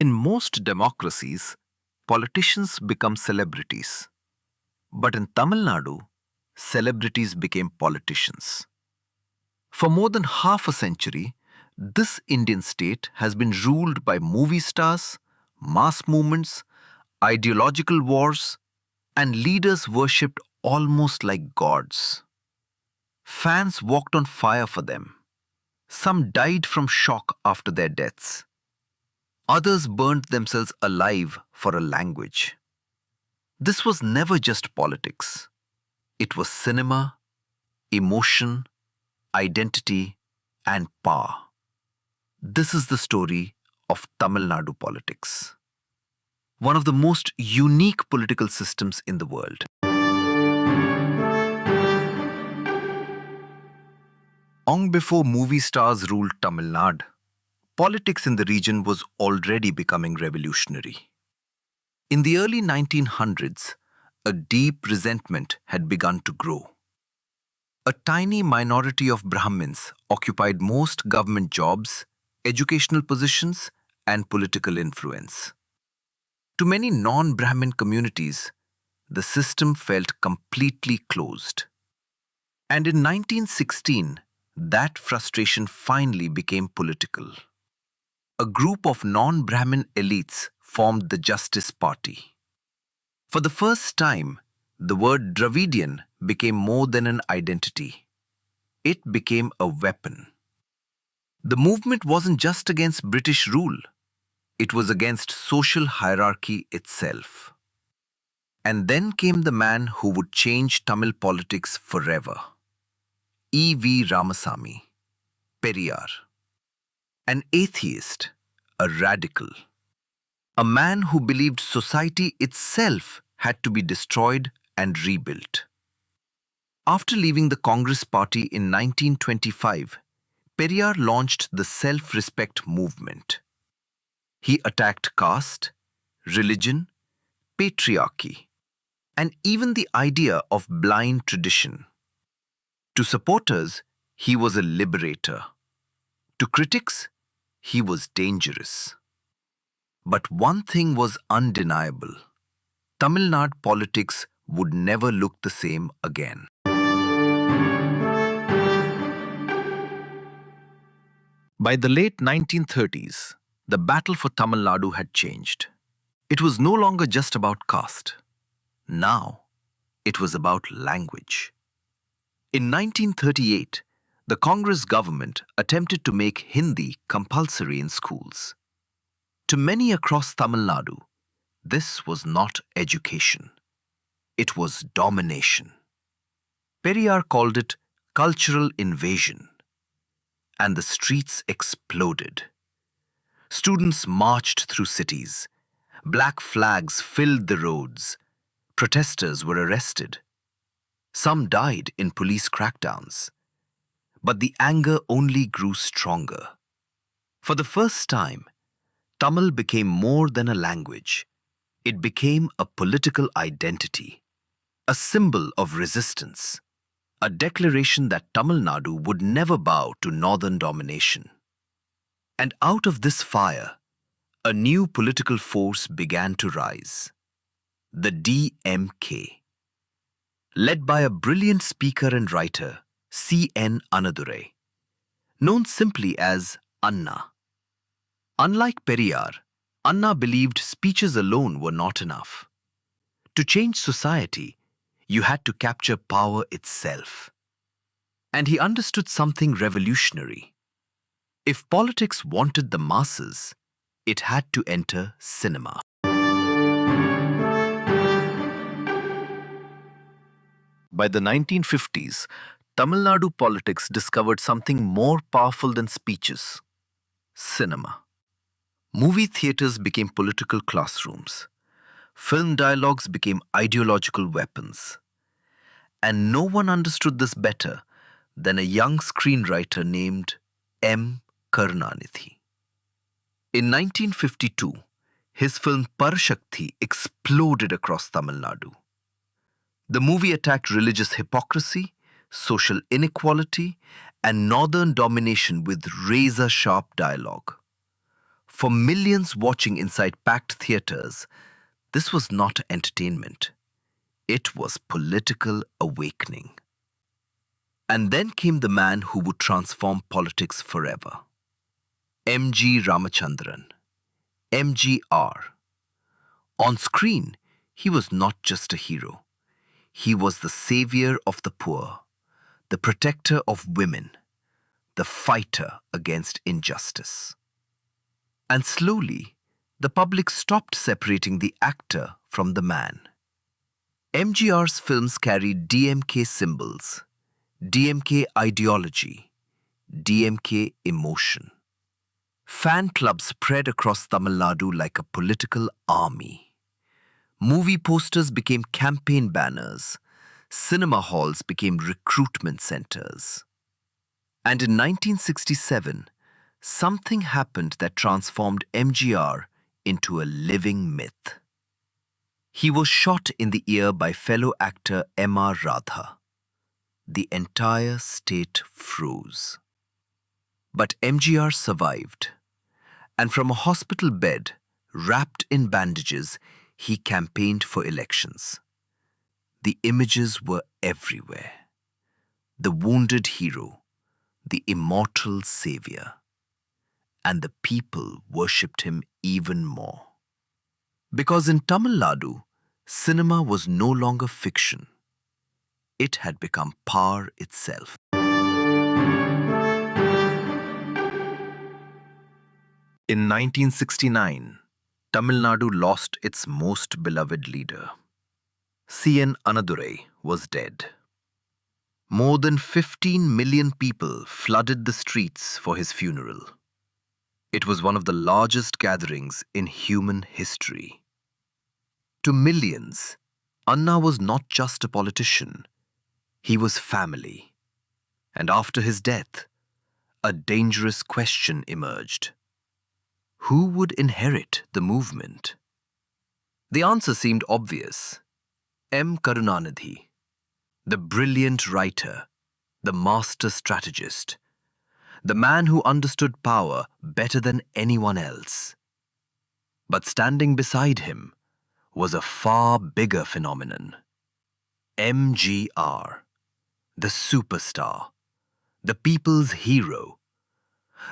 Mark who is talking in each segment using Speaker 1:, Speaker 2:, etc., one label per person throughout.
Speaker 1: In most democracies, politicians become celebrities. But in Tamil Nadu, celebrities became politicians. For more than half a century, this Indian state has been ruled by movie stars, mass movements, ideological wars, and leaders worshipped almost like gods. Fans walked on fire for them. Some died from shock after their deaths. Others burned themselves alive for a language. This was never just politics. It was cinema, emotion, identity, and power. This is the story of Tamil Nadu politics, one of the most unique political systems in the world. Long before movie stars ruled Tamil Nadu, politics in the region was already becoming revolutionary. In the early 1900s, a deep resentment had begun to grow. A tiny minority of Brahmins occupied most government jobs, educational positions, and political influence. To many non-Brahmin communities, the system felt completely closed. And in 1916, that frustration finally became political. A group of non-Brahmin elites formed the Justice Party. For the first time, the word Dravidian became more than an identity. It became a weapon. The movement wasn't just against British rule. It was against social hierarchy itself. And then came the man who would change Tamil politics forever. E.V. Ramasamy, Periyar. An atheist, a radical. A man who believed society itself had to be destroyed and rebuilt. After leaving the Congress Party in 1925, Periyar launched the self-respect movement. He attacked caste, religion, patriarchy, and even the idea of blind tradition. To supporters, he was a liberator. To critics, he was dangerous. But one thing was undeniable. Tamil Nadu politics would never look the same again. By the late 1930s, the battle for Tamil Nadu had changed. It was no longer just about caste. Now, it was about language. In 1938, the Congress government attempted to make Hindi compulsory in schools. To many across Tamil Nadu, this was not education. It was domination. Periyar called it cultural invasion. And the streets exploded. Students marched through cities. Black flags filled the roads. Protesters were arrested. Some died in police crackdowns. But the anger only grew stronger. For the first time, Tamil became more than a language. It became a political identity, a symbol of resistance, a declaration that Tamil Nadu would never bow to northern domination. And out of this fire, a new political force began to rise, the DMK. Led by a brilliant speaker and writer, C.N. Annadurai, known simply as Anna. Unlike Periyar, Anna believed speeches alone were not enough. To change society, you had to capture power itself. And he understood something revolutionary. If politics wanted the masses, it had to enter cinema. By the 1950s, Tamil Nadu politics discovered something more powerful than speeches: cinema. Movie theaters became political classrooms. Film dialogues became ideological weapons. And no one understood this better than a young screenwriter named M. Karunanidhi. In 1952, his film Parashakti exploded across Tamil Nadu. The movie attacked religious hypocrisy, social inequality, and northern domination with razor-sharp dialogue. For millions watching inside packed theaters, this was not entertainment. It was political awakening. And then came the man who would transform politics forever. M.G. Ramachandran, MGR. On screen, he was not just a hero. He was the savior of the poor, the protector of women, the fighter against injustice. And slowly, the public stopped separating the actor from the man. MGR's films carried DMK symbols, DMK ideology, DMK emotion. Fan clubs spread across Tamil Nadu like a political army. Movie posters became campaign banners. Cinema halls became recruitment centers. And in 1967, something happened that transformed MGR into a living myth. He was shot in the ear by fellow actor M.R. Radha. The entire state froze. But MGR survived. And from a hospital bed, wrapped in bandages, he campaigned for elections. The images were everywhere. The wounded hero, the immortal savior. And the people worshipped him even more. Because in Tamil Nadu, cinema was no longer fiction. It had become power itself. In 1969, Tamil Nadu lost its most beloved leader. C.N. Annadurai was dead. More than 15 million people flooded the streets for his funeral. It was one of the largest gatherings in human history. To millions, Anna was not just a politician. He was family. And after his death, a dangerous question emerged. Who would inherit the movement? The answer seemed obvious. M. Karunanidhi, the brilliant writer, the master strategist, the man who understood power better than anyone else. But standing beside him was a far bigger phenomenon. MGR, the superstar, the people's hero,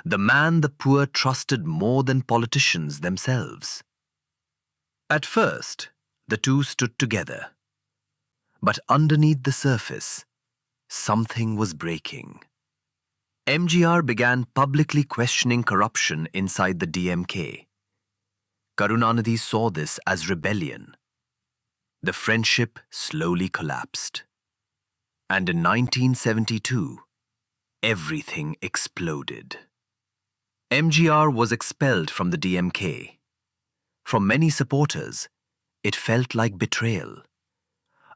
Speaker 1: the man the poor trusted more than politicians themselves. At first, the two stood together. But underneath the surface, something was breaking. MGR began publicly questioning corruption inside the DMK. Karunanidhi saw this as rebellion. The friendship slowly collapsed. And in 1972, everything exploded. MGR was expelled from the DMK. From many supporters, it felt like betrayal.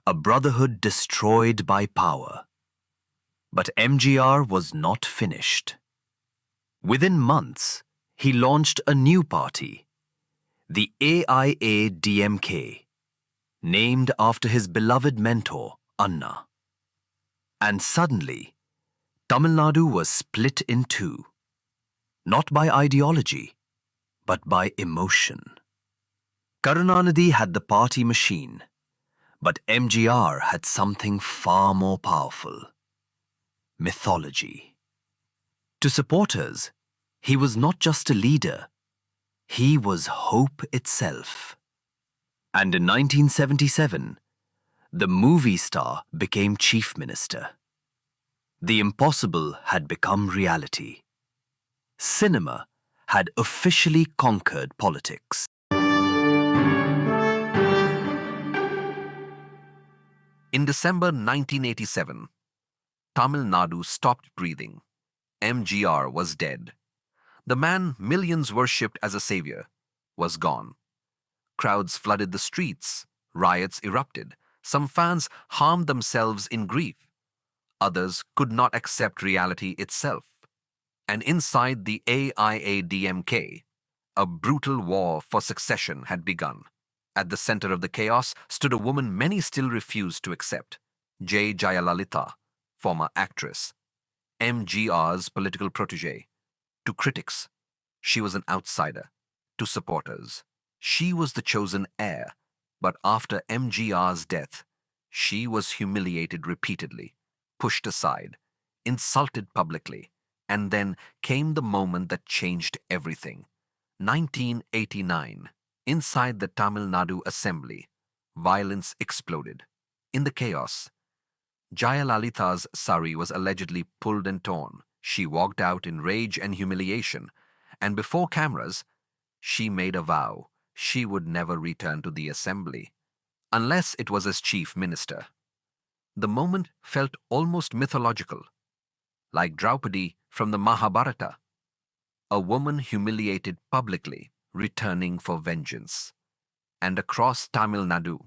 Speaker 1: A brotherhood destroyed by power. But MGR was not finished. Within months, he launched a new party, the AIADMK, named after his beloved mentor, Anna. And suddenly, Tamil Nadu was split in two. Not by ideology, but by emotion. Karunanidhi had the party machine, but MGR had something far more powerful. Mythology. To supporters, he was not just a leader, he was hope itself. And in 1977, the movie star became chief minister. The impossible had become reality. Cinema had officially conquered politics. In December 1987, Tamil Nadu stopped breathing. MGR was dead. The man millions worshipped as a savior was gone. Crowds flooded the streets. Riots erupted. Some fans harmed themselves in grief. Others could not accept reality itself. And inside the AIADMK, a brutal war for succession had begun. At the center of the chaos stood a woman many still refused to accept, Jayalalithaa, former actress, MGR's political protege. To critics, she was an outsider, to supporters. She was the chosen heir, but after MGR's death, she was humiliated repeatedly, pushed aside, insulted publicly, and then came the moment that changed everything. 1989. Inside the Tamil Nadu assembly, violence exploded. In the chaos, Jayalalitha's sari was allegedly pulled and torn. She walked out in rage and humiliation, and before cameras, she made a vow she would never return to the assembly, unless it was as chief minister. The moment felt almost mythological, like Draupadi from the Mahabharata, a woman humiliated publicly, returning for vengeance. And across Tamil Nadu,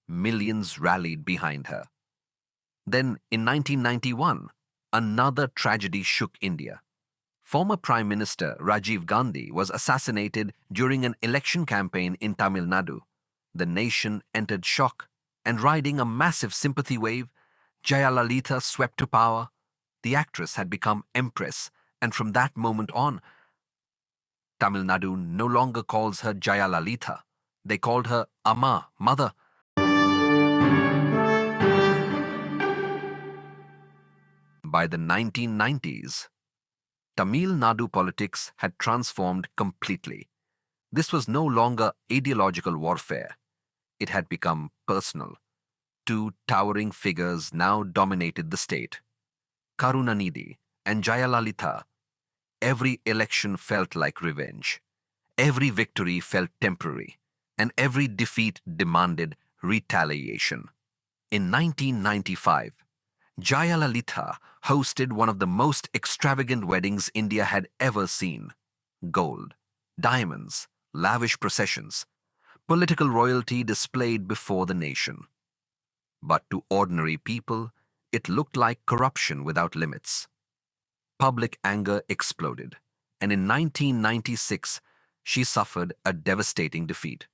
Speaker 1: millions rallied behind her. Then, in 1991, another tragedy shook India. Former Prime Minister Rajiv Gandhi was assassinated during an election campaign in Tamil Nadu. The nation entered shock, and riding a massive sympathy wave, Jayalalithaa swept to power. The actress had become empress, and from that moment on, Tamil Nadu no longer calls her Jayalalithaa. They called her Amma, mother. By the 1990s, Tamil Nadu politics had transformed completely. This was no longer ideological warfare. It had become personal. Two towering figures now dominated the state. Karunanidhi and Jayalalithaa. Every election felt like revenge. Every victory felt temporary, and every defeat demanded retaliation. In 1995, Jayalalithaa hosted one of the most extravagant weddings India had ever seen. Gold, diamonds, lavish processions, political royalty displayed before the nation. But to ordinary people, it looked like corruption without limits. Public anger exploded, and in 1996, she suffered a devastating defeat.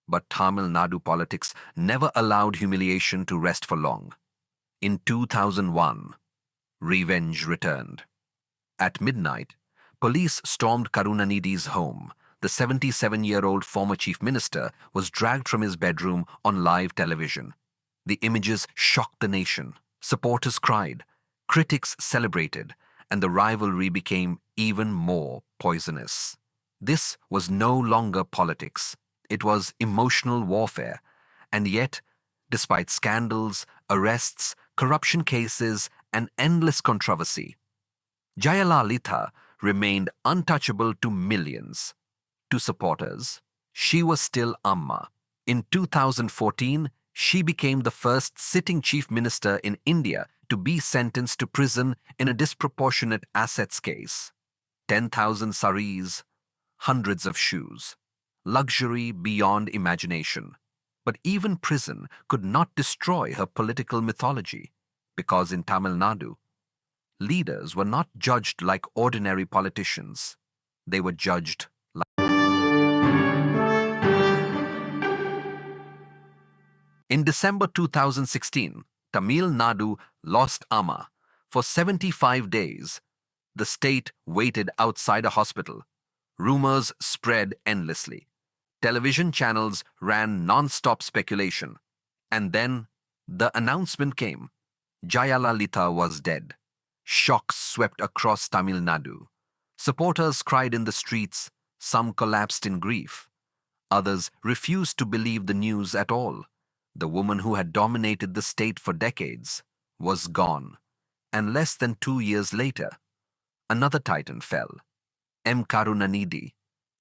Speaker 1: But Tamil Nadu politics never allowed humiliation to rest for long. In 2001, revenge returned. At midnight, police stormed Karunanidhi's home. The 77-year-old former chief minister was dragged from his bedroom on live television. The images shocked the nation. Supporters cried, critics celebrated, and the rivalry became even more poisonous. This was no longer politics. It was emotional warfare. And yet, despite scandals, arrests, corruption cases, and endless controversy, Jayalalithaa remained untouchable to millions. To supporters, she was still Amma. In 2014, she became the first sitting chief minister in India to be sentenced to prison in a disproportionate assets case. 10,000 saris, hundreds of shoes, luxury beyond imagination. But even prison could not destroy her political mythology, because in Tamil Nadu, leaders were not judged like ordinary politicians. They were judged like... In December 2016, Tamil Nadu lost Amma. For 75 days, the state waited outside a hospital. Rumors spread endlessly. Television channels ran non-stop speculation. And then the announcement came. Jayalalithaa was dead. Shock swept across Tamil Nadu. Supporters cried in the streets. Some collapsed in grief. Others refused to believe the news at all. The woman who had dominated the state for decades was gone. And less than 2 years later, another titan fell. M. Karunanidhi,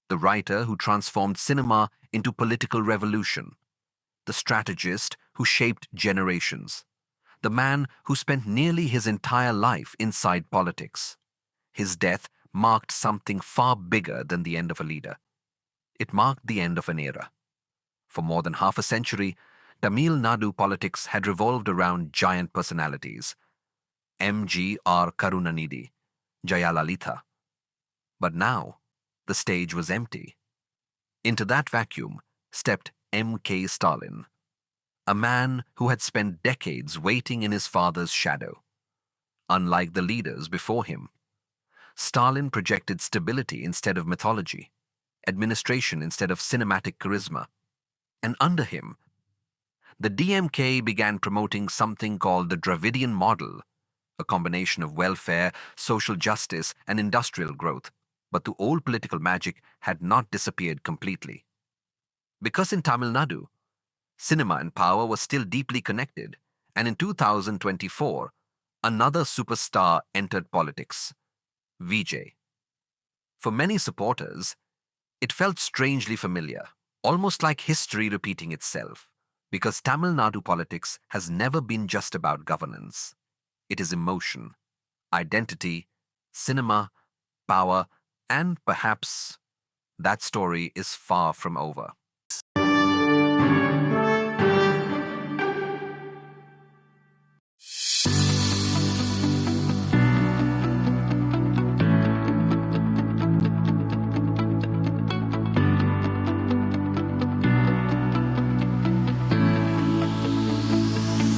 Speaker 1: the writer who transformed cinema into political revolution, the strategist who shaped generations, the man who spent nearly his entire life inside politics. His death marked something far bigger than the end of a leader. It marked the end of an era. For more than half a century, Tamil Nadu politics had revolved around giant personalities. M.G.R. Karunanidhi, Jayalalithaa. But now, the stage was empty. Into that vacuum stepped M.K. Stalin, a man who had spent decades waiting in his father's shadow. Unlike the leaders before him, Stalin projected stability instead of mythology. administration instead of cinematic charisma. And under him, the DMK began promoting something called the Dravidian model, a combination of welfare, social justice, and industrial growth. But the old political magic had not disappeared completely. Because in Tamil Nadu, cinema and power were still deeply connected, and in 2024, another superstar entered politics, Vijay. For many supporters, it felt strangely familiar, almost like history repeating itself, because Tamil Nadu politics has never been just about governance. It is emotion, identity, cinema, power, and perhaps that story is far from over.